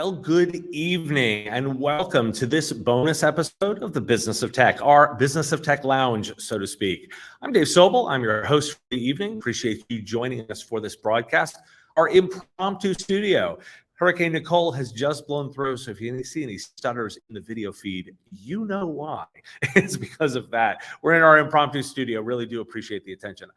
Well, good evening and welcome to this bonus episode of the Business of Tech, our Business of Tech Lounge, so to speak. I'm Dave Sobel. I'm your host for the evening. Appreciate you joining us for this broadcast, our impromptu studio. Hurricane Nicole has just blown through, so if you see any stutters in the video feed, you know why. It's because of that. We're in our impromptu studio. Really do appreciate the attention.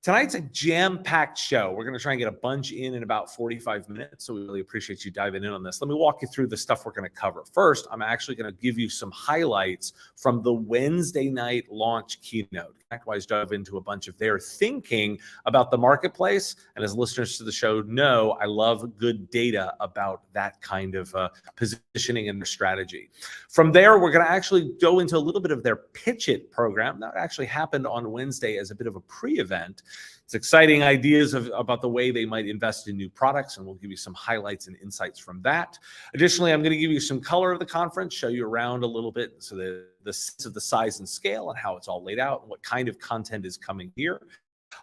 Tonight's a jam-packed show. We're going to try and get a bunch in about 45 minutes, so we really appreciate you diving in on this. Let me walk you through the stuff we're going to cover. First, I'm actually going to give you some highlights from the Wednesday night launch keynote. ConnectWise dove into a bunch of their thinking about the marketplace, and as listeners to the show know, I love good data about that kind of positioning and their strategy. From there, we're going to actually go into a little bit of their PitchIT program. That actually happened on Wednesday as a bit of a pre-event. It's exciting ideas about the way they might invest in new products, and we'll give you some highlights and insights from that. Additionally, I'm going to give you some color of the conference, show you around a little bit, so the sense of the size and scale and how it's all laid out and what kind of content is coming here.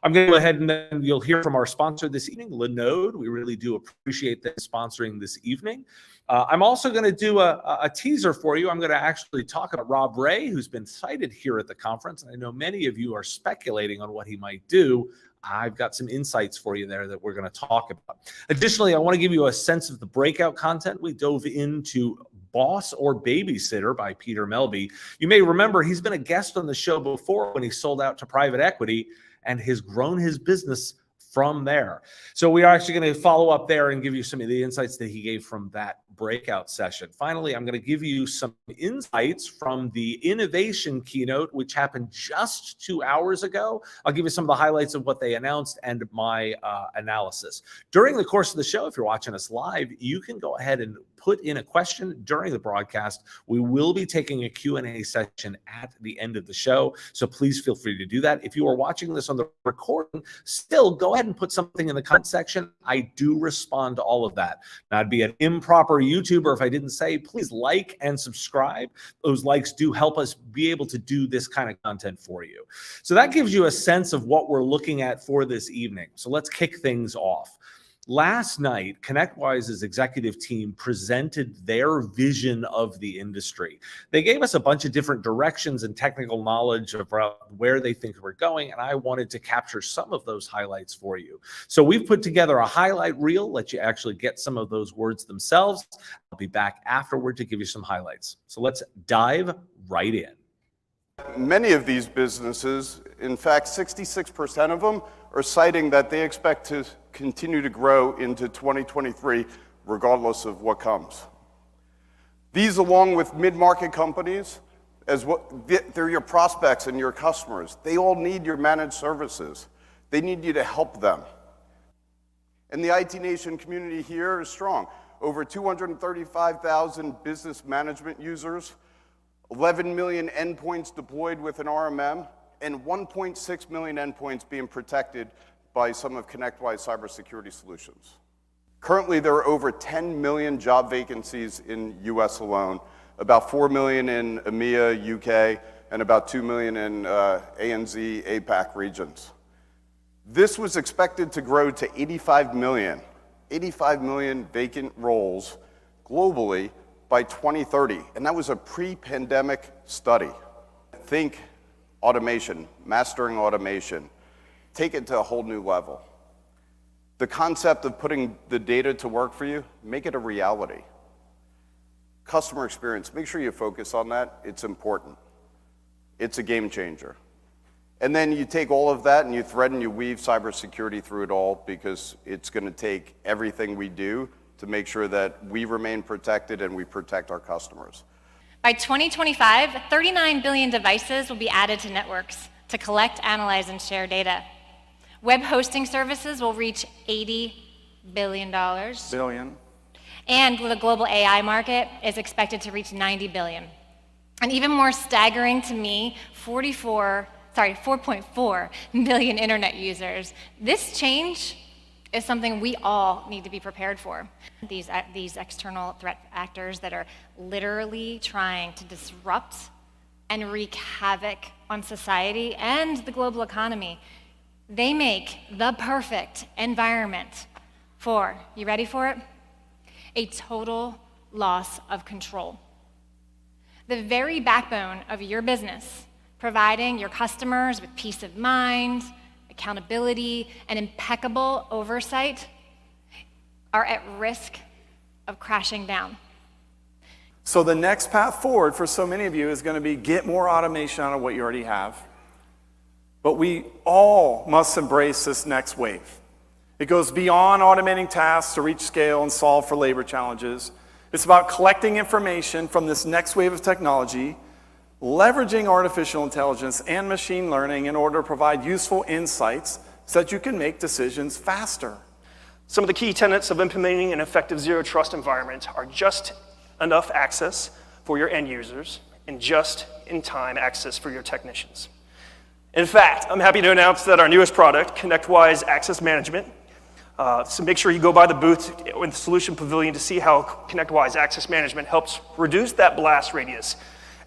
I'm going to go ahead and then you'll hear from our sponsor this evening, Linode. We really do appreciate them sponsoring this evening. I'm also going to do a teaser for you. I'm going to actually talk about Rob Rae, who's been cited here at the conference. And I know many of you are speculating on what he might do. I've got some insights for you there that we're going to talk about. Additionally, I want to give you a sense of the breakout content. We dove into Boss or Babysitter by Peter Melby. You may remember he's been a guest on the show before when he sold out to private equity and has grown his business from there. So we are actually going to follow up there and give you some of the insights that he gave from that breakout session. Finally, I'm going to give you some insights from the innovation keynote, which happened just 2 hours ago. I'll give you some of the highlights of what they announced and my analysis. During the course of the show, if you're watching us live, you can go ahead and put in a question during the broadcast. We will be taking a Q&A session at the end of the show, so please feel free to do that. If you are watching this on the recording, still go ahead and put something in the comment section. I do respond to all of that. Now, I'd be an improper YouTuber if I didn't say, please like and subscribe. Those likes do help us be able to do this kind of content for you. So that gives you a sense of what we're looking at for this evening. So let's kick things off. Last night, ConnectWise's executive team presented their vision of the industry. They gave us a bunch of different directions and technical knowledge about where they think we're going, and I wanted to capture some of those highlights for you. So we've put together a highlight reel, let you actually get some of those words themselves. I'll be back afterward to give you some highlights. So let's dive right in. Many of these businesses, in fact, 66% of them, are citing that they expect to continue to grow into 2023, regardless of what comes. These, along with mid-market companies, they're your prospects and your customers. They all need your managed services. They need you to help them. And the IT Nation community here is strong. Over 235,000 business management users, 11 million endpoints deployed with an RMM, and 1.6 million endpoints being protected by some of ConnectWise cybersecurity solutions. Currently, there are over 10 million job vacancies in US alone, about 4 million in EMEA, UK, and about 2 million in ANZ, APAC regions. This was expected to grow to 85 million vacant roles globally by 2030, and that was a pre-pandemic study. Think automation, mastering automation, take it to a whole new level. The concept of putting the data to work for you, make it a reality. Customer experience, make sure you focus on that. It's important. It's a game changer. And then you take all of that and you thread and you weave cybersecurity through it all, because it's going to take everything we do to make sure that we remain protected and we protect our customers. By 2025, 39 billion devices will be added to networks to collect, analyze, and share data. Web hosting services will reach $80 billion. And the global AI market is expected to reach 90 billion. And even more staggering to me, 4.4 million internet users. This change is something we all need to be prepared for. These external threat actors that are literally trying to disrupt and wreak havoc on society and the global economy, they make the perfect environment for, you ready for it? a total loss of control. The very backbone of your business, providing your customers with peace of mind, accountability, and impeccable oversight, are at risk of crashing down. So the next path forward for so many of you is going to be get more automation out of what you already have. But we all must embrace this next wave. It goes beyond automating tasks to reach scale and solve for labor challenges. It's about collecting information from this next wave of technology, leveraging artificial intelligence and machine learning in order to provide useful insights so that you can make decisions faster. Some of the key tenets of implementing an effective zero-trust environment are just enough access for your end users and just-in-time access for your technicians. In fact, I'm happy to announce that our newest product, ConnectWise Access Management, so make sure you go by the booth in the Solution Pavilion to see how ConnectWise Access Management helps reduce that blast radius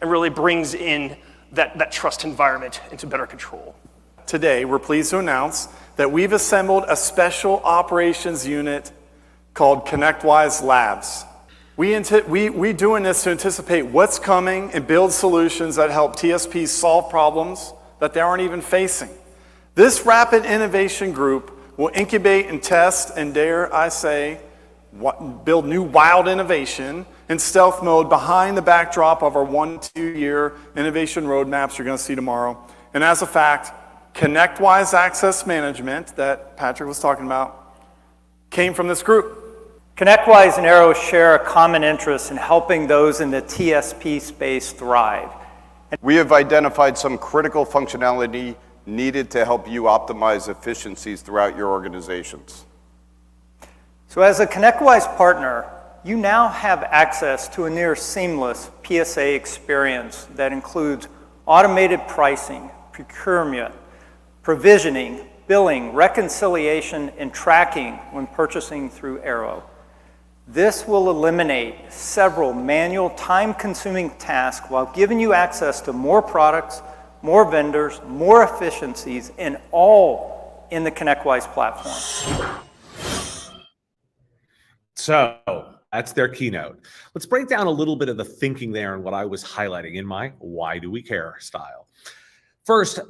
and really brings in that trust environment into better control. Today, we're pleased to announce that we've assembled a special operations unit called ConnectWise Labs. We're doing this to anticipate what's coming and build solutions that help TSPs solve problems that they aren't even facing. This rapid innovation group will incubate and test and, dare I say, build new wild innovation in stealth mode behind the backdrop of our 1-2 year innovation roadmaps you're going to see tomorrow. And as a fact, ConnectWise Access Management that Patrick was talking about came from this group. ConnectWise and Arrow share a common interest in helping those in the TSP space thrive. We have identified some critical functionality needed to help you optimize efficiencies throughout your organizations. So as a ConnectWise partner, you now have access to a near seamless PSA experience that includes automated pricing, procurement, provisioning, billing, reconciliation, and tracking when purchasing through Arrow. This will eliminate several manual, time-consuming tasks while giving you access to more products, more vendors, more efficiencies, and all in the ConnectWise platform. So that's their keynote. Let's break down a little bit of the thinking there and what I was highlighting in my why do we care style. First,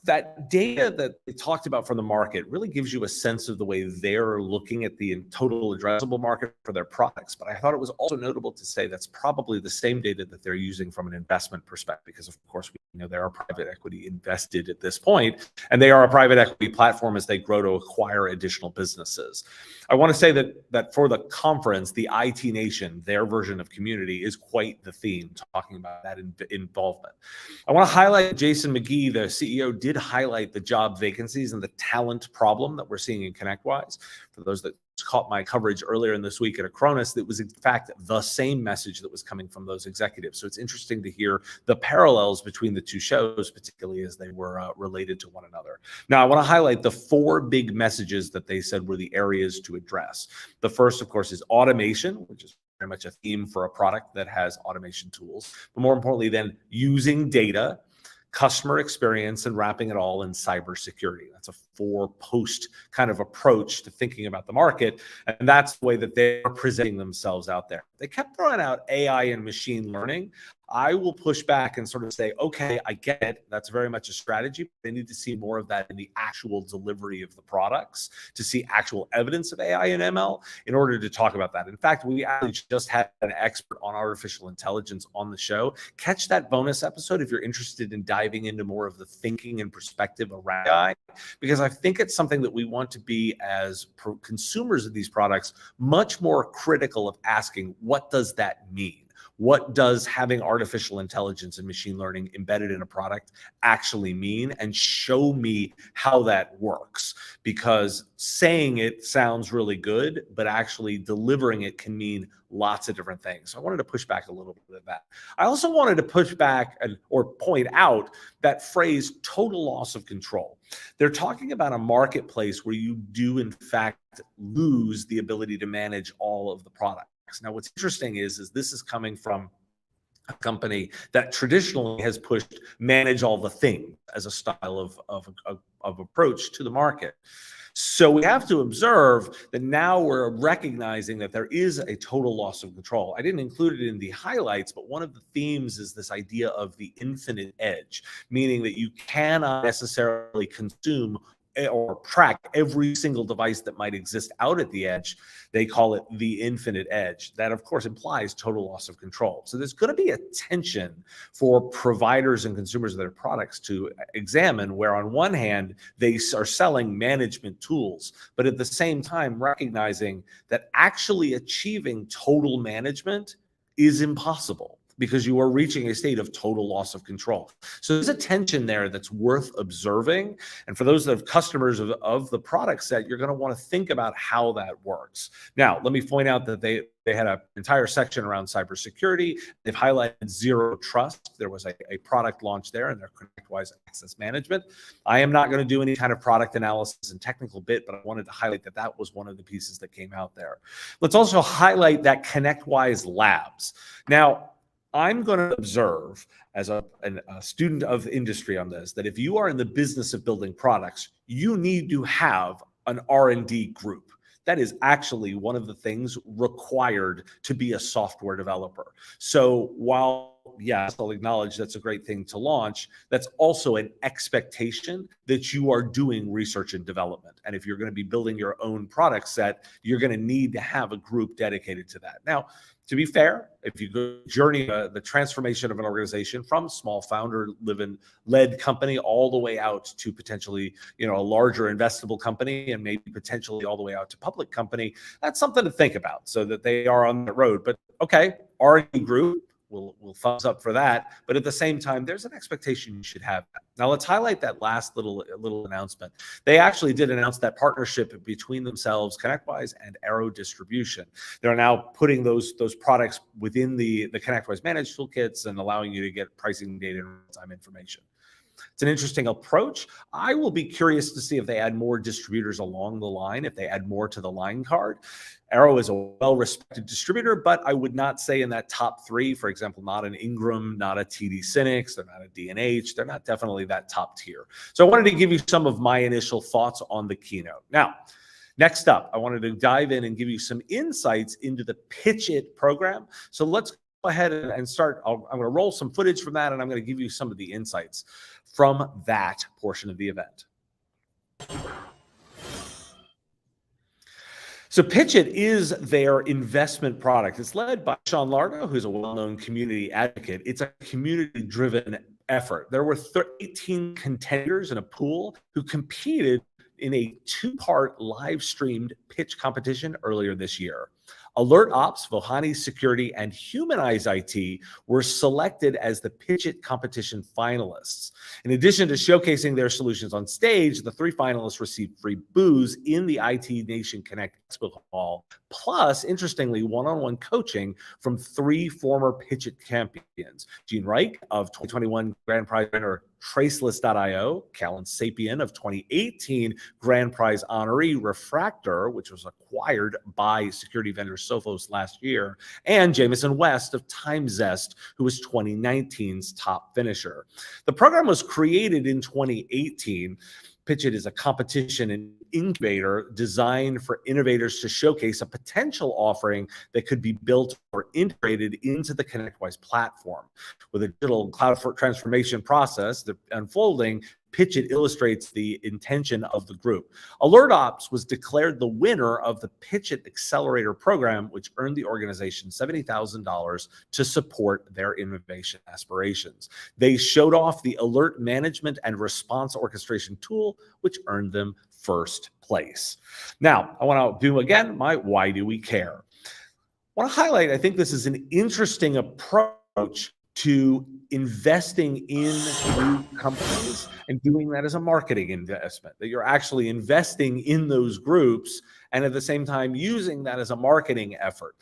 that data that they talked about from the market really gives you a sense of the way they're looking at the total addressable market for their products. But I thought it was also notable to say that's probably the same data that they're using from an investment perspective, because of course we know they are private equity invested at this point, and they are a private equity platform as they grow to acquire additional businesses. I want to say that for the conference, the IT Nation, their version of community, is quite the theme, talking about that involvement. I want to highlight Jason McGee, the CEO, did highlight the job vacancies and the talent problem that we're seeing in ConnectWise. For those that caught my coverage earlier in this week at Acronis, that was in fact the same message that was coming from those executives. So it's interesting to hear the parallels between the two shows, particularly as they were related to one another. Now, I want to highlight the 4 big messages that they said were the areas to address. The first, of course, is automation, which is very much a theme for a product that has automation tools. But more importantly, then using data, customer experience, and wrapping it all in cybersecurity. That's a 4-post kind of approach to thinking about the market, and that's the way that they're presenting themselves out there. They kept throwing out AI and machine learning. I will push back and sort of say, okay, I get it. That's very much a strategy. But they need to see more of that in the actual delivery of the products, to see actual evidence of AI and ML in order to talk about that. In fact, we actually just had an expert on artificial intelligence on the show. Catch that bonus episode if you're interested in diving into more of the thinking and perspective around AI, because I think it's something that we want to be, as consumers of these products, much more critical of asking, what does that mean? What does having artificial intelligence and machine learning embedded in a product actually mean? And show me how that works. Because saying it sounds really good, but actually delivering it can mean lots of different things. So I wanted to push back a little bit of that. I also wanted to push back or point out that phrase, total loss of control. They're talking about a marketplace where you do, in fact, lose the ability to manage all of the products. Now, what's interesting is this is coming from a company that traditionally has pushed manage all the things as a style of approach to the market. So we have to observe that now we're recognizing that there is a total loss of control. I didn't include it in the highlights, but one of the themes is this idea of the infinite edge, meaning that you cannot necessarily consume or track every single device that might exist out at the edge. They call it the infinite edge. That, of course, implies total loss of control. So there's going to be a tension for providers and consumers of their products to examine, where on one hand, they are selling management tools, but at the same time recognizing that actually achieving total management is impossible, because you are reaching a state of total loss of control. So there's a tension there that's worth observing. And for those that have customers of the product set, you're going to want to think about how that works. Now, let me point out that they had an entire section around cybersecurity. They've highlighted zero trust. There was a product launch there in their ConnectWise Access Management. I am not going to do any kind of product analysis and technical bit, but I wanted to highlight that that was one of the pieces that came out there. Let's also highlight that ConnectWise Labs. Now, I'm going to observe as a student of industry on this, that if you are in the business of building products, you need to have an R&D group. That is actually one of the things required to be a software developer. So while, yes, I'll acknowledge that's a great thing to launch, that's also an expectation that you are doing research and development. And if you're going to be building your own product set, you're going to need to have a group dedicated to that. Now, to be fair, if you go journey the transformation of an organization from small founder-led company all the way out to potentially, a larger investable company, and maybe potentially all the way out to public company, that's something to think about so that they are on the road. But okay, R&D group, we'll thumbs up for that. But at the same time, there's an expectation you should have. Now let's highlight that last little announcement. They actually did announce that partnership between themselves, ConnectWise and Arrow Distribution. They're now putting those products within the ConnectWise Managed toolkits and allowing you to get pricing data and real-time information. It's an interesting approach. I will be curious to see if they add more distributors along the line, if they add more to the line card. Arrow is a well-respected distributor, but I would not say in that top three, for example, not an Ingram, not a TD Synnex, they're not a D&H, they're not definitely that top tier. So I wanted to give you some of my initial thoughts on the keynote. Now, next up, I wanted to dive in and give you some insights into the PitchIT program. So let's go ahead and start. I'm going to roll some footage from that, and I'm going to give you some of the insights from that portion of the event. So PitchIT is their investment product. It's led by Sean Lardo, who's a well-known community advocate. It's a community-driven effort. There were 18 contenders in a pool who competed in a two-part live-streamed pitch competition earlier this year. Alert Ops, Vohani Security, and Humanize IT were selected as the PitchIT competition finalists. In addition to showcasing their solutions on stage, the three finalists received free booze in the IT Nation Connect Expo Hall, plus, interestingly, one-on-one coaching from three former PitchIT champions: Gene Reich of 2021 Grand Prize winner Traceless.io, Callan Sapien of 2018 Grand Prize honoree Refractor, which was acquired by security vendor Sophos last year, and Jameson West of TimeZest, who was 2019's top finisher. The program was created in 2018. PitchIT is a competition and incubator designed for innovators to showcase a potential offering that could be built or integrated into the ConnectWise platform. With a digital cloud transformation process that unfolding, PitchIT illustrates the intention of the group. Alert Ops was declared the winner of the PitchIT Accelerator program, which earned the organization $70,000 to support their innovation aspirations. They showed off the alert management and response orchestration tool, which earned them first place. Now, I want to do again my why do we care? I want to highlight, I think this is an interesting approach to investing in new companies and doing that as a marketing investment, that you're actually investing in those groups and at the same time using that as a marketing effort.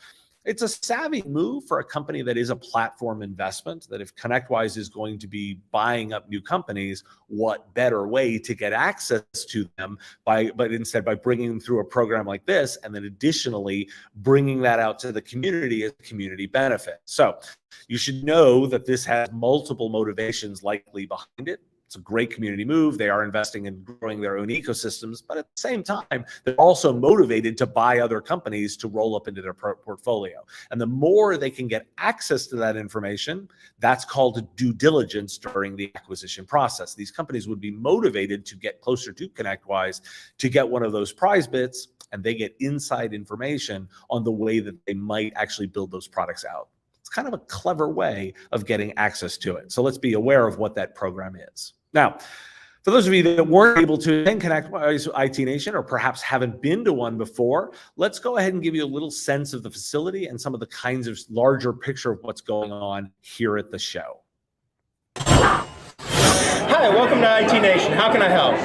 It's a savvy move for a company that is a platform investment, that if ConnectWise is going to be buying up new companies, what better way to get access to them but instead by bringing them through a program like this, and then additionally bringing that out to the community as a community benefit. So you should know that this has multiple motivations likely behind it. It's a great community move. They are investing in growing their own ecosystems, but at the same time, they're also motivated to buy other companies to roll up into their portfolio. And the more they can get access to that information, that's called due diligence during the acquisition process. These companies would be motivated to get closer to ConnectWise to get one of those prize bits, and they get inside information on the way that they might actually build those products out. It's kind of a clever way of getting access to it. So let's be aware of what that program is. Now, for those of you that weren't able to attend ConnectWise IT Nation or perhaps haven't been to one before, let's go ahead and give you a little sense of the facility and some of the kinds of larger picture of what's going on here at the show. Hi, welcome to IT Nation. How can I help?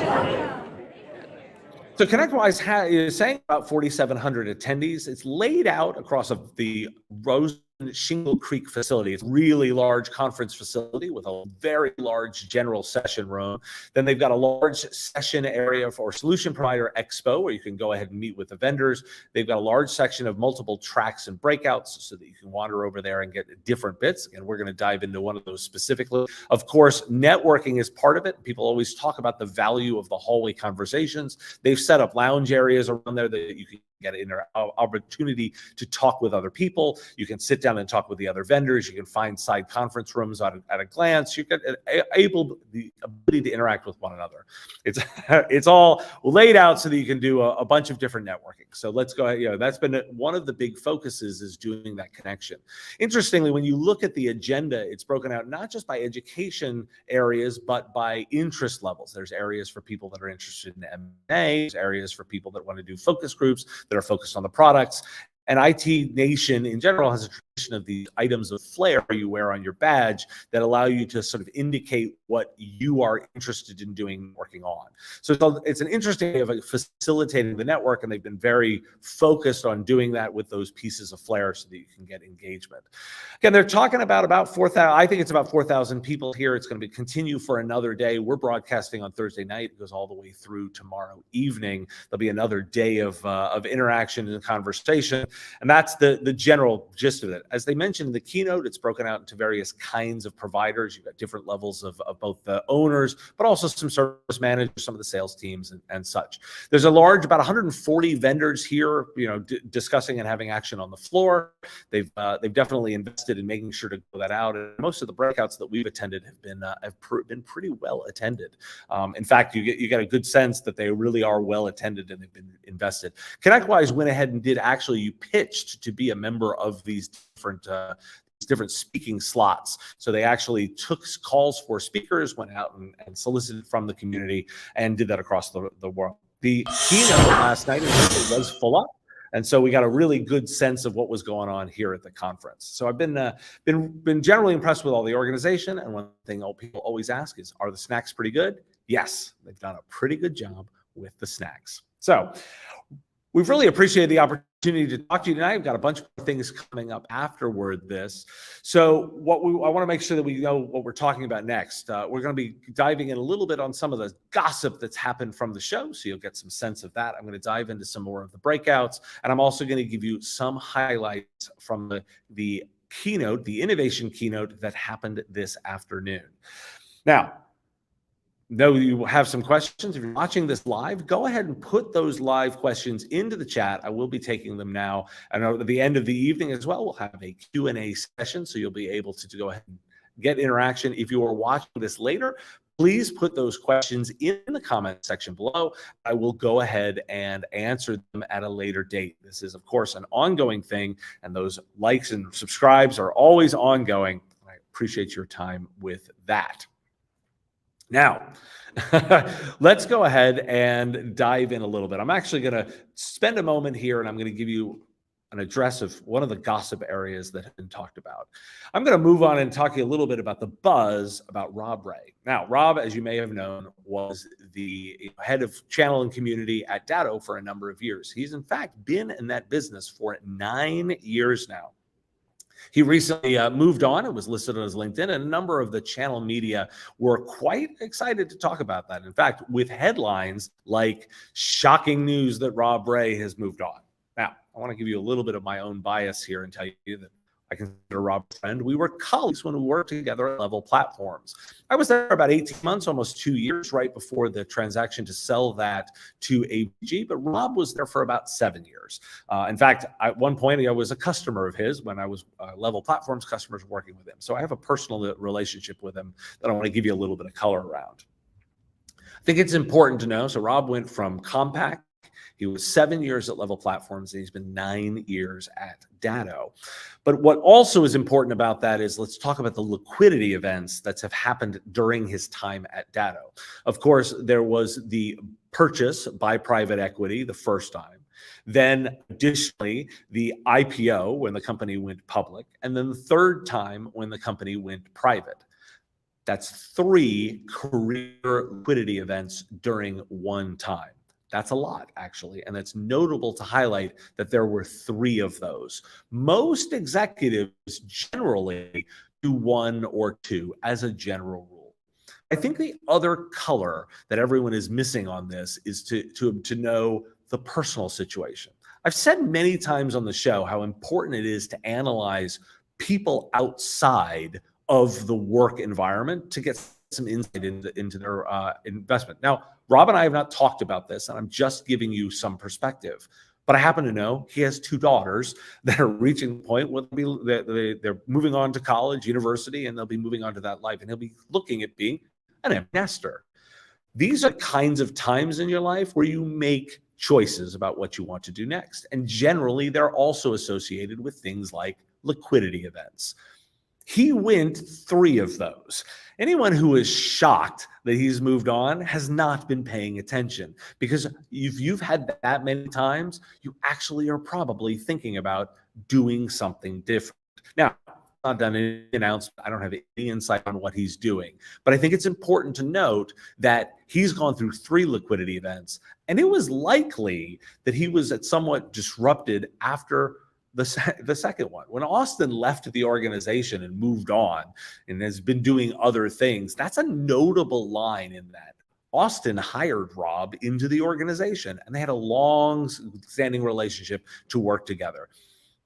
So ConnectWise is saying about 4,700 attendees. It's laid out across the Rose Shingle Creek facility. It's a really large conference facility with a very large general session room. Then they've got a large session area for Solution Provider Expo where you can go ahead and meet with the vendors. They've got a large section of multiple tracks and breakouts so that you can wander over there and get different bits. And we're going to dive into one of those specifically. Of course, networking is part of it. People always talk about the value of the hallway conversations. They've set up lounge areas around there that you can get an opportunity to talk with other people. You can sit down and talk with the other vendors. You can find side conference rooms at a glance. You get the ability to interact with one another. It's all laid out so that you can do a bunch of different networking. So let's go ahead. That's been one of the big focuses, is doing that connection. Interestingly, when you look at the agenda, it's broken out not just by education areas, but by interest levels. There's areas for people that are interested in M&A. There's areas for people that want to do focus groups that are focused on the products. And IT Nation in general has a tradition of the items of flair you wear on your badge that allow you to sort of indicate what you are interested in doing, working on. So it's an interesting way of facilitating the network, and they've been very focused on doing that with those pieces of flair so that you can get engagement. Again, they're talking about 4,000, I think it's about 4,000 people here. It's going to continue for another day. We're broadcasting on Thursday night. It goes all the way through tomorrow evening. There'll be another day of interaction and conversation. And that's the general gist of it. As they mentioned in the keynote, it's broken out into various kinds of providers. You've got different levels of both the owners, but also some service managers, some of the sales teams and such. There's about 140 vendors here, discussing and having action on the floor. They've definitely invested in making sure to go that out. And most of the breakouts that we've attended have been pretty well attended. In fact, you get a good sense that they really are well attended and they've been invested. ConnectWise went ahead and you pitched to be a member of these different speaking slots. So they actually took calls for speakers, went out and solicited from the community, and did that across the world. The keynote last night was full up. And so we got a really good sense of what was going on here at the conference. So I've been generally impressed with all the organization. And one thing people always ask is, are the snacks pretty good? Yes, they've done a pretty good job with the snacks. So we've really appreciated the opportunity to talk to you tonight. We've got a bunch of things coming up afterward this. So I want to make sure that we know what we're talking about next. We're going to be diving in a little bit on some of the gossip that's happened from the show, so you'll get some sense of that. I'm going to dive into some more of the breakouts, and I'm also going to give you some highlights from the keynote, the innovation keynote that happened this afternoon. Now, know you have some questions. If you're watching this live, go ahead and put those live questions into the chat. I will be taking them now. And at the end of the evening as well, we'll have a Q&A session, so you'll be able to go ahead and get interaction. If you are watching this later, please put those questions in the comment section below. I will go ahead and answer them at a later date. This is, of course, an ongoing thing, and those likes and subscribes are always ongoing. I appreciate your time with that. Now, let's go ahead and dive in a little bit. I'm actually going to spend a moment here, and I'm going to give you an address of one of the gossip areas that have been talked about. I'm going to move on and talk to you a little bit about the buzz about Rob Rae. Now, Rob, as you may have known, was the head of channel and community at Datto for a number of years. He's in fact been in that business for 9 years now. He recently moved on. It was listed on his LinkedIn, and a number of the channel media were quite excited to talk about that. In fact, with headlines like "Shocking news that Rob Rae has moved on." Now, I want to give you a little bit of my own bias here and tell you that I consider Rob a friend. We were colleagues when we worked together at Level Platforms. I was there about 18 months, almost 2 years, right before the transaction to sell that to ABG, but Rob was there for about 7 years. In fact, at one point, I was a customer of his when I was Level Platforms customers working with him. So I have a personal relationship with him that I want to give you a little bit of color around. I think it's important to know, so Rob went from Compaq. He was 7 years at Level Platforms, and he's been 9 years at Datto. But what also is important about that is let's talk about the liquidity events that have happened during his time at Datto. Of course, there was the purchase by private equity the first time. Then additionally, the IPO when the company went public. And then the third time when the company went private. That's 3 career liquidity events during one time. That's a lot, actually, and it's notable to highlight that there were 3 of those. Most executives generally do 1 or 2 as a general rule. I think the other color that everyone is missing on this is to know the personal situation. I've said many times on the show how important it is to analyze people outside of the work environment to get some insight into their investment. Now, Rob and I have not talked about this, and I'm just giving you some perspective. But I happen to know he has 2 daughters that are reaching the point where they're moving on to college, university, and they'll be moving on to that life. And he'll be looking at being an empty nester. These are kinds of times in your life where you make choices about what you want to do next. And generally, they're also associated with things like liquidity events. He went 3 of those. Anyone who is shocked that he's moved on has not been paying attention, because if you've had that many times, you actually are probably thinking about doing something different. Now, I've not done any announcement. I don't have any insight on what he's doing, but I think it's important to note that he's gone through 3 liquidity events, and it was likely that he was somewhat disrupted after the second one. When Austin left the organization and moved on and has been doing other things, that's a notable line in that. Austin hired Rob into the organization, and they had a long-standing relationship to work together.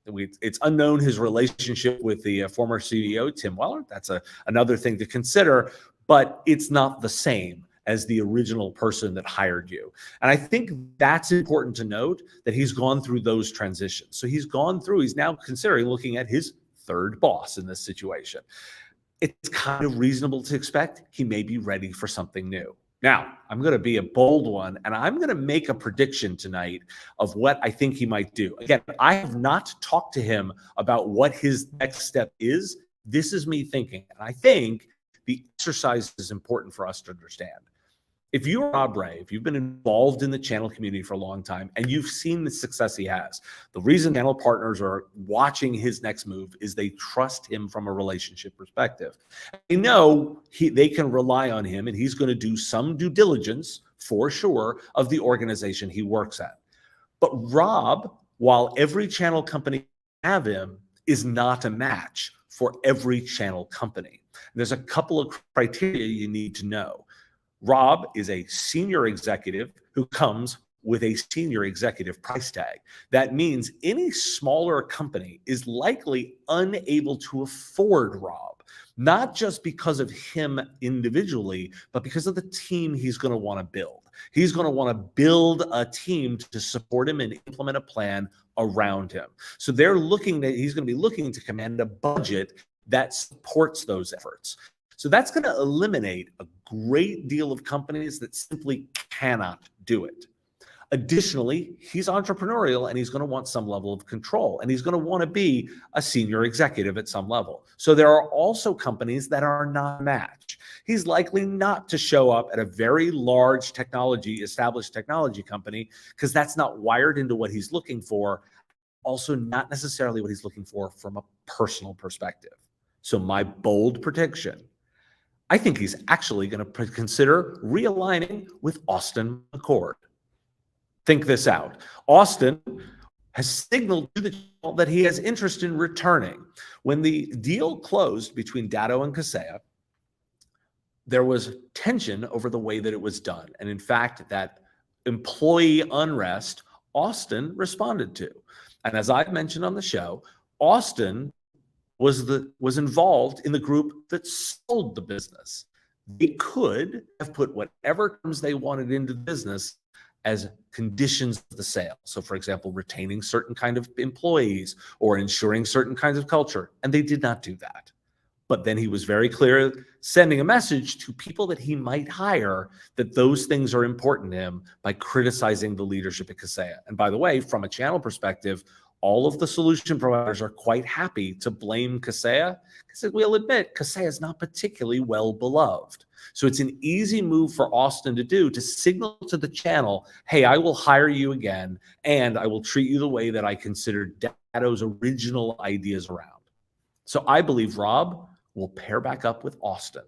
It's unknown his relationship with the former CEO, Tim Weller. That's another thing to consider, but it's not the same as the original person that hired you. And I think that's important to note, that he's gone through those transitions. So he's now considering looking at his 3rd boss in this situation. It's kind of reasonable to expect he may be ready for something new. Now, I'm going to be a bold one, and I'm going to make a prediction tonight of what I think he might do. Again, I have not talked to him about what his next step is. This is me thinking, and I think the exercise is important for us to understand. If you're Rob Rae, if you've been involved in the channel community for a long time and you've seen the success he has, the reason channel partners are watching his next move is they trust him from a relationship perspective. They know they can rely on him, and he's going to do some due diligence for sure of the organization he works at. But Rob, while every channel company have him, is not a match for every channel company. There's a couple of criteria you need to know. Rob is a senior executive who comes with a senior executive price tag. That means any smaller company is likely unable to afford Rob, not just because of him individually, but because of the team he's going to want to build. He's going to want to build a team to support him and implement a plan around him. So he's going to be looking to command a budget that supports those efforts. So that's going to eliminate a great deal of companies that simply cannot do it. Additionally, he's entrepreneurial, and he's going to want some level of control, and he's going to want to be a senior executive at some level. So there are also companies that are not a match. He's likely not to show up at a very large established technology company, because that's not wired into what he's looking for. also not necessarily what he's looking for from a personal perspective. So my bold prediction, I think he's actually going to consider realigning with Austin McCord. Think this out. Austin has signaled to the channel that he has interest in returning. When the deal closed between Datto and Kaseya, there was tension over the way that it was done. And in fact, that employee unrest, Austin responded to. And as I've mentioned on the show, Austin was involved in the group that sold the business. They could have put whatever terms they wanted into the business as conditions of the sale. So for example, retaining certain kind of employees or ensuring certain kinds of culture. And they did not do that. But then he was very clear, sending a message to people that he might hire that those things are important to him by criticizing the leadership at Kaseya. And by the way, from a channel perspective, all of the solution providers are quite happy to blame Kaseya because we'll admit Kaseya is not particularly well beloved. So it's an easy move for Austin to do, to signal to the channel, hey, I will hire you again, and I will treat you the way that I considered Datto's original ideas around. So I believe Rob will pair back up with Austin.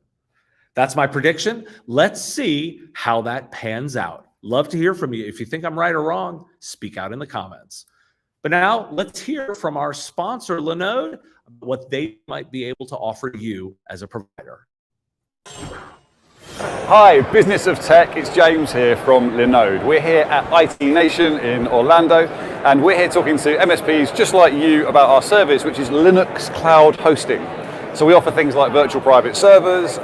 That's my prediction. Let's see how that pans out. Love to hear from you. If you think I'm right or wrong, speak out in the comments. But now let's hear from our sponsor, Linode, what they might be able to offer you as a provider. Hi, Business of Tech, it's James here from Linode. We're here at IT Nation in Orlando, and we're here talking to MSPs just like you about our service, which is Linux Cloud Hosting. So we offer things like virtual private servers,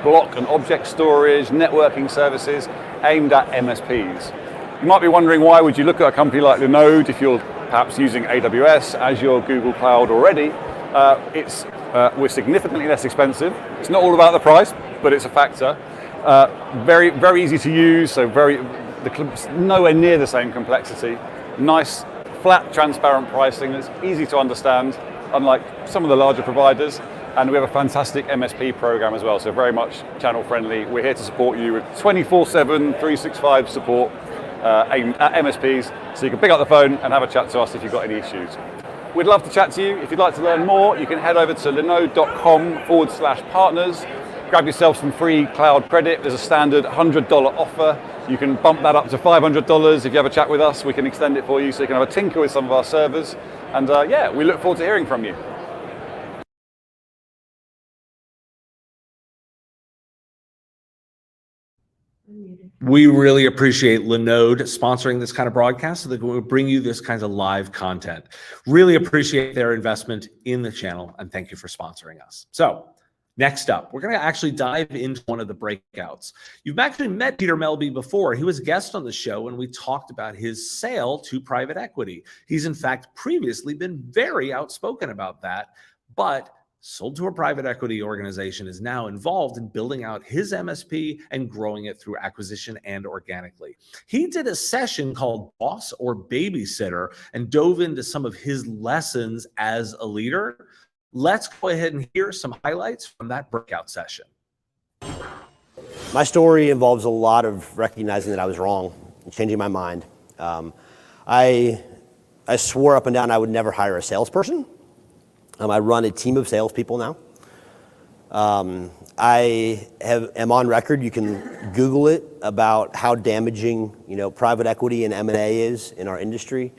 block and object storage, networking services aimed at MSPs. You might be wondering, why would you look at a company like Linode if you're perhaps using AWS, Azure, Google Cloud already? We're significantly less expensive. It's not all about the price, but it's a factor. Very, very easy to use, so nowhere near the same complexity. Nice, flat, transparent pricing that's easy to understand, unlike some of the larger providers. And we have a fantastic MSP program as well, so very much channel friendly. We're here to support you with 24/7, 365 support aimed at MSPs, so you can pick up the phone and have a chat to us if you've got any issues. We'd love to chat to you. If you'd like to learn more, you can head over to linode.com/partners. Grab yourself some free cloud credit. There's a standard $100 offer. You can bump that up to $500 if you have a chat with us. We can extend it for you so you can have a tinker with some of our servers. And yeah, we look forward to hearing from you. We really appreciate Linode sponsoring this kind of broadcast so that we'll bring you this kind of live content. Really appreciate their investment in the channel, and thank you for sponsoring us. So next up, we're going to actually dive into one of the breakouts. You've actually met Peter Melby before. He was a guest on the show when we talked about his sale to private equity. He's in fact previously been very outspoken about that, but sold to a private equity organization, is now involved in building out his MSP and growing it through acquisition and organically. He did a session called Boss or Babysitter and dove into some of his lessons as a leader. Let's go ahead and hear some highlights from that breakout session. My story involves a lot of recognizing that I was wrong and changing my mind. I swore up and down I would never hire a salesperson. I run a team of salespeople now. I am on record. You can Google it about how damaging, private equity and M&A is in our industry.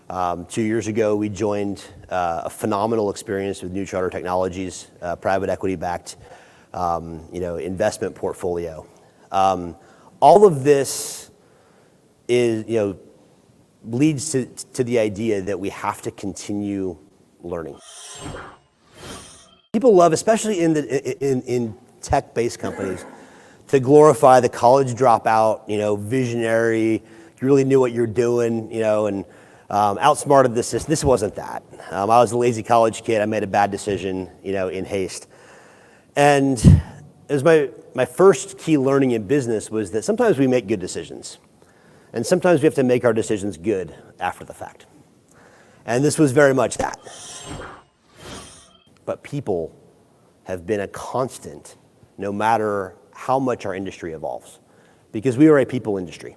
2 years ago, we joined a phenomenal experience with New Charter Technologies, private equity-backed, investment portfolio. All of this is, leads to the idea that we have to continue learning. People love, especially in tech-based companies, to glorify the college dropout, visionary, you really knew what you're doing, and outsmarted the system. This wasn't that. I was a lazy college kid. I made a bad decision, in haste. And it was my first key learning in business was that sometimes we make good decisions. And sometimes we have to make our decisions good after the fact. And this was very much that. But people have been a constant no matter how much our industry evolves. Because we are a people industry.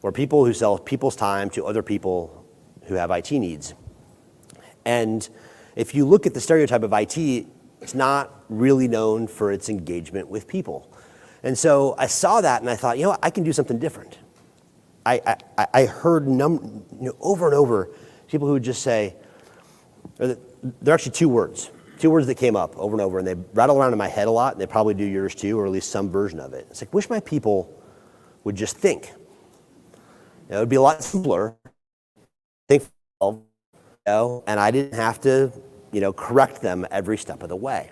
We're people who sell people's time to other people who have IT needs. And if you look at the stereotype of IT, it's not really known for its engagement with people. And so I saw that and I thought, you know what, I can do something different. I heard over and over people who would just say, there are actually two words that came up over and over, and they rattle around in my head a lot, and they probably do yours too, or at least some version of it. It's like, wish my people would just think. It would be a lot simpler. Think, and I didn't have to, correct them every step of the way.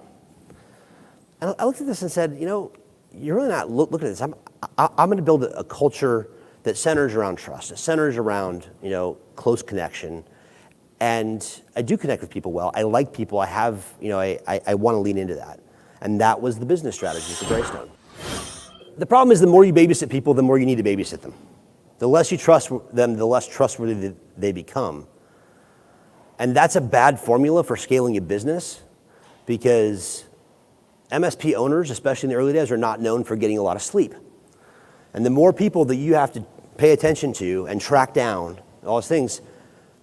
And I looked at this and said, you're really not looking at this. I'm going to build a culture that centers around trust. It centers around, close connection. And I do connect with people well. I like people. I have, I want to lean into that. And that was the business strategy for Greystone. The problem is the more you babysit people, the more you need to babysit them. The less you trust them, the less trustworthy they become. And that's a bad formula for scaling a business because MSP owners, especially in the early days, are not known for getting a lot of sleep. And the more people that you have to pay attention to and track down, all those things,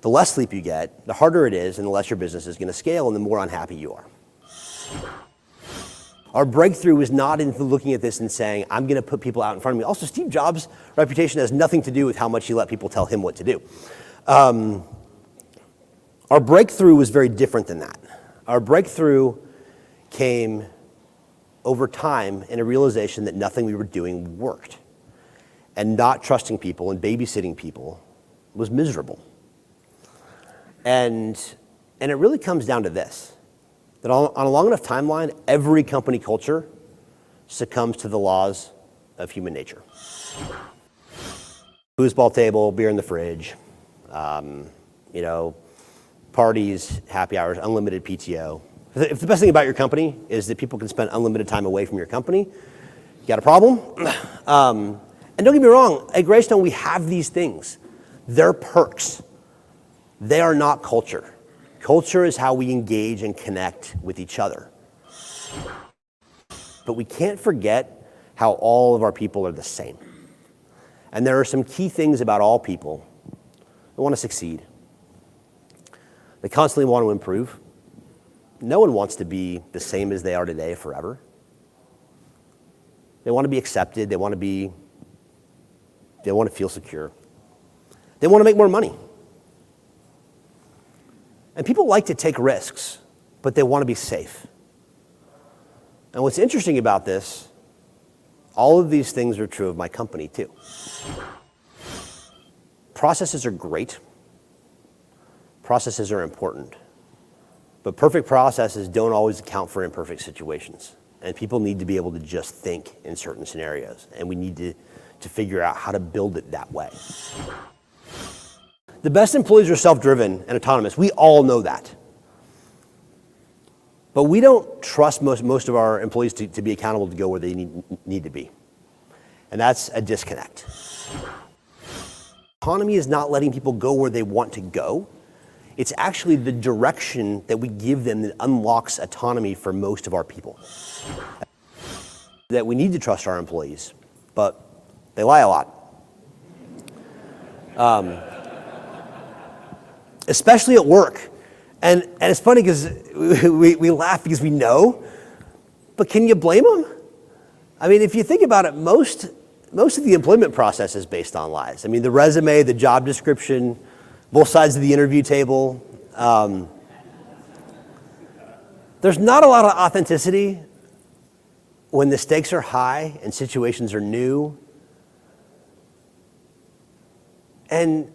the less sleep you get, the harder it is, and the less your business is going to scale, and the more unhappy you are. Our breakthrough is not into looking at this and saying, I'm going to put people out in front of me. Also, Steve Jobs' reputation has nothing to do with how much he let people tell him what to do. Our breakthrough was very different than that. Our breakthrough came over time in a realization that nothing we were doing worked. And not trusting people and babysitting people was miserable. And it really comes down to this, that on a long enough timeline, every company culture succumbs to the laws of human nature. Foosball table, beer in the fridge, parties, happy hours, unlimited PTO. If the best thing about your company is that people can spend unlimited time away from your company, you got a problem. And don't get me wrong, at Greystone we have these things. They're perks. They are not culture. Culture is how we engage and connect with each other. But we can't forget how all of our people are the same. And there are some key things about all people that want to succeed. They constantly want to improve. No one wants to be the same as they are today forever. They want to be accepted. They want to feel secure. They want to make more money. And people like to take risks, but they want to be safe. And what's interesting about this, all of these things are true of my company too. Processes are great. Processes are important. But perfect processes don't always account for imperfect situations. And people need to be able to just think in certain scenarios. And we need to figure out how to build it that way. The best employees are self-driven and autonomous. We all know that. But we don't trust most of our employees to be accountable to go where they need to be. And that's a disconnect. Autonomy is not letting people go where they want to go. It's actually the direction that we give them that unlocks autonomy for most of our people. That we need to trust our employees, but they lie a lot. Especially at work. And it's funny because we laugh because we know, but can you blame them? I mean, if you think about it, most of the employment process is based on lies. I mean, the resume, the job description, both sides of the interview table. There's not a lot of authenticity when the stakes are high and situations are new. And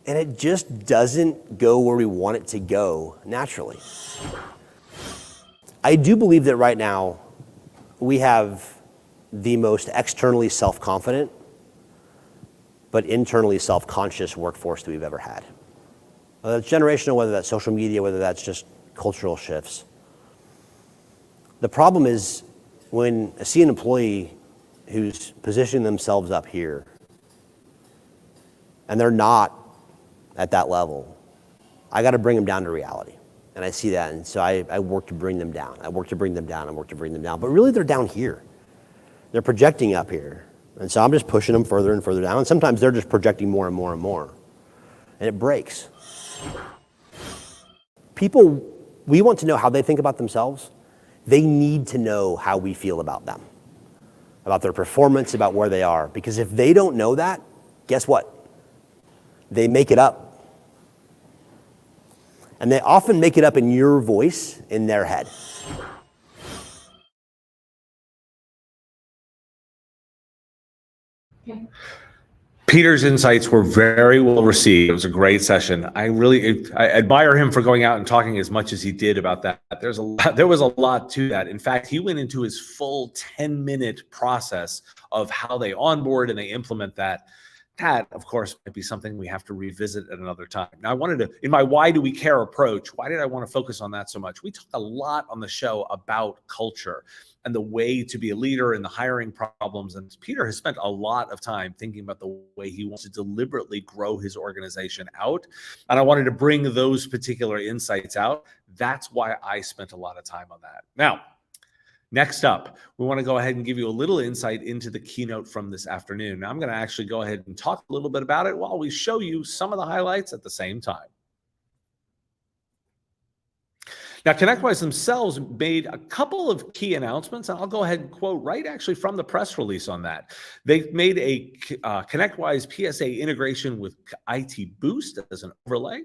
it just doesn't go where we want it to go naturally. I do believe that right now we have the most externally self-confident but internally self-conscious workforce that we've ever had. Whether that's generational, whether that's social media, whether that's just cultural shifts. The problem is when I see an employee who's positioning themselves up here and they're not at that level, I got to bring them down to reality. And I see that, and so I work to bring them down. I work to bring them down. But really they're down here. They're projecting up here. And so I'm just pushing them further and further down. And sometimes they're just projecting more and more and more. And it breaks. People, we want to know how they think about themselves. They need to know how we feel about them, about their performance, about where they are. Because if they don't know that, guess what? They make it up. And they often make it up in your voice, in their head. Peter's insights were very well received. It was a great session. I admire him for going out and talking as much as he did about that. There was a lot to that. In fact, he went into his full 10-minute process of how they onboard and they implement that. That, of course, might be something we have to revisit at another time. Now, I wanted to, in my why do we care approach, why did I want to focus on that so much? We talk a lot on the show about culture and the way to be a leader and the hiring problems. And Peter has spent a lot of time thinking about the way he wants to deliberately grow his organization out. And I wanted to bring those particular insights out. That's why I spent a lot of time on that. Now, next up, we want to go ahead and give you a little insight into the keynote from this afternoon. Now, I'm going to actually go ahead and talk a little bit about it while we show you some of the highlights at the same time. Now, ConnectWise themselves made a couple of key announcements, and I'll go ahead and quote right actually from the press release on that. They made a ConnectWise PSA integration with IT Boost as an overlay.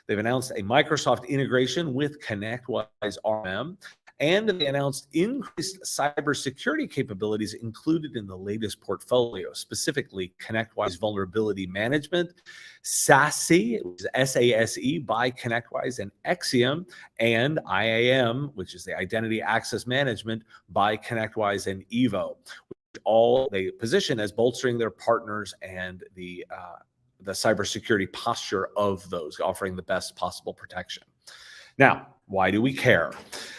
They've announced a Microsoft integration with ConnectWise RM. And they announced increased cybersecurity capabilities included in the latest portfolio, specifically ConnectWise Vulnerability Management, SASE, which is S-A-S-E by ConnectWise, and Exium, and IAM, which is the Identity Access Management by ConnectWise and Evo, which all they position as bolstering their partners and the cybersecurity posture of those, offering the best possible protection. Now, why do we care?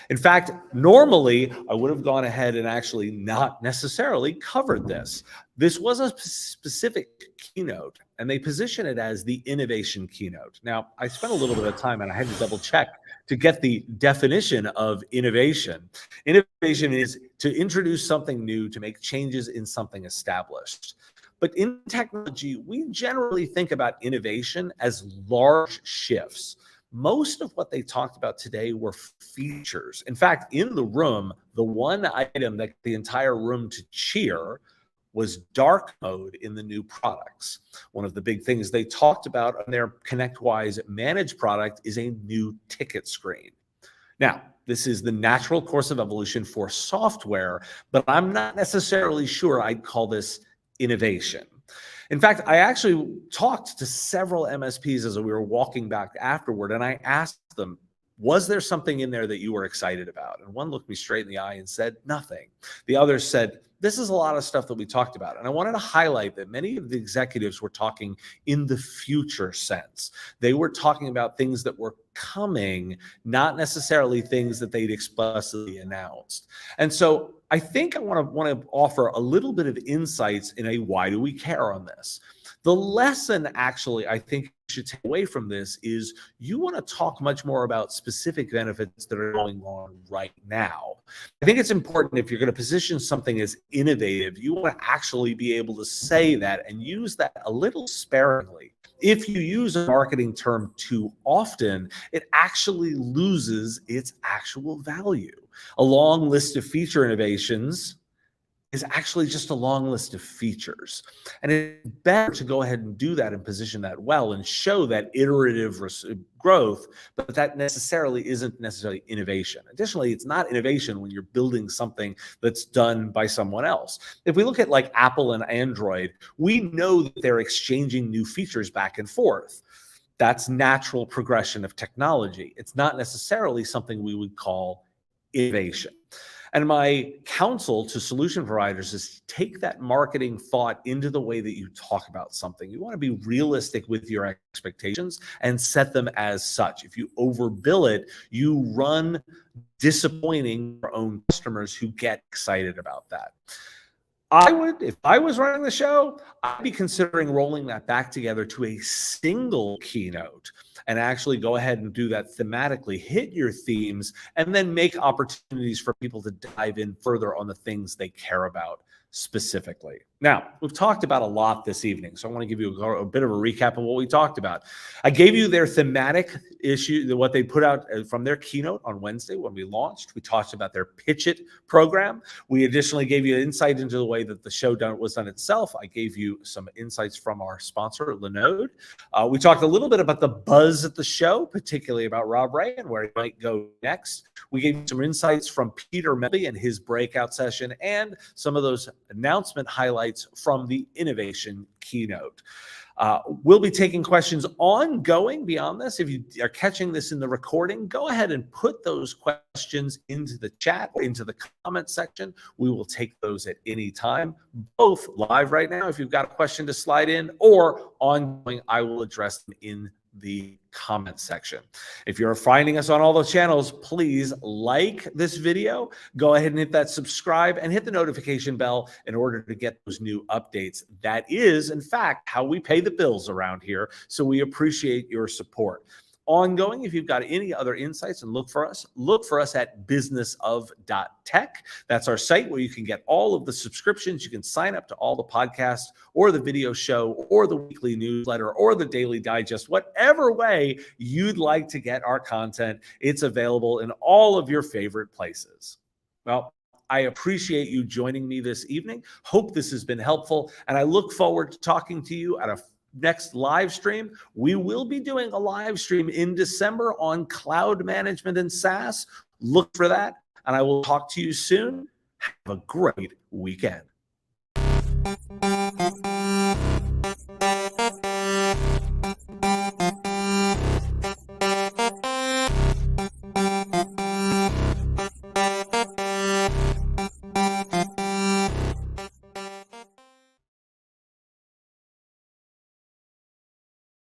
In fact, normally I would have gone ahead and actually not necessarily covered this. This was a specific keynote, and they position it as the innovation keynote. Now, I spent a little bit of time and I had to double check to get the definition of innovation. Innovation is to introduce something new, to make changes in something established. But in technology, we generally think about innovation as large shifts. Most of what they talked about today were features. In fact, in the room, the one item that the entire room to cheer was dark mode in the new products. One of the big things they talked about on their ConnectWise Managed product is a new ticket screen. Now, this is the natural course of evolution for software, but I'm not necessarily sure I'd call this innovation. In fact, I actually talked to several MSPs as we were walking back afterward, and I asked them, was there something in there that you were excited about? And one looked me straight in the eye and said, nothing. The other said, this is a lot of stuff that we talked about. And I wanted to highlight that many of the executives were talking in the future sense. They were talking about things that were coming, not necessarily things that they'd explicitly announced. And so I think I want to offer a little bit of insights in a why do we care on this. The lesson actually I think you should take away from this is you want to talk much more about specific benefits that are going on right now. I think it's important if you're going to position something as innovative, you want to actually be able to say that and use that a little sparingly. If you use a marketing term too often, it actually loses its actual value. A long list of feature innovations is actually just a long list of features. And it's better to go ahead and do that and position that well and show that iterative growth, but that necessarily isn't necessarily innovation. Additionally, it's not innovation when you're building something that's done by someone else. If we look at like Apple and Android, we know that they're exchanging new features back and forth. That's natural progression of technology. It's not necessarily something we would call innovation. And my counsel to solution providers is take that marketing thought into the way that you talk about something. You want to be realistic with your expectations and set them as such. If you overbill it, you run disappointing your own customers who get excited about that. I would, if I was running the show, I'd be considering rolling that back together to a single keynote and actually go ahead and do that thematically, hit your themes, and then make opportunities for people to dive in further on the things they care about specifically. Now, we've talked about a lot this evening, so I want to give you a bit of a recap of what we talked about. I gave you their thematic issue, what they put out from their keynote on Wednesday when we launched. We talked about their PitchIT program. We additionally gave you insight into the way that the show was done itself. I gave you some insights from our sponsor, Linode. We talked a little bit about the buzz at the show, particularly about Rob Rae and where he might go next. We gave you some insights from Peter Melby and his breakout session, and some of those announcement highlights from the innovation keynote. We'll be taking questions ongoing beyond this. If you are catching this in the recording, go ahead and put those questions into the chat or into the comment section. We will take those at any time, both live right now if you've got a question to slide in, or ongoing, I will address them in the comment section. If you're finding us on all those channels, please like this video, go ahead and hit that subscribe and hit the notification bell in order to get those new updates. That is, in fact, how we pay the bills around here. So we appreciate your support. Ongoing, if you've got any other insights, and look for us at businessof.tech. That's our site where you can get all of the subscriptions. You can sign up to all the podcasts or the video show or the weekly newsletter or the daily digest, whatever way you'd like to get our content. It's available in all of your favorite places. Well, I appreciate you joining me this evening. Hope this has been helpful, and I look forward to talking to you at a next live stream. We will be doing a live stream in December on cloud management and SaaS. Look for that, and I will talk to you soon. Have a great weekend.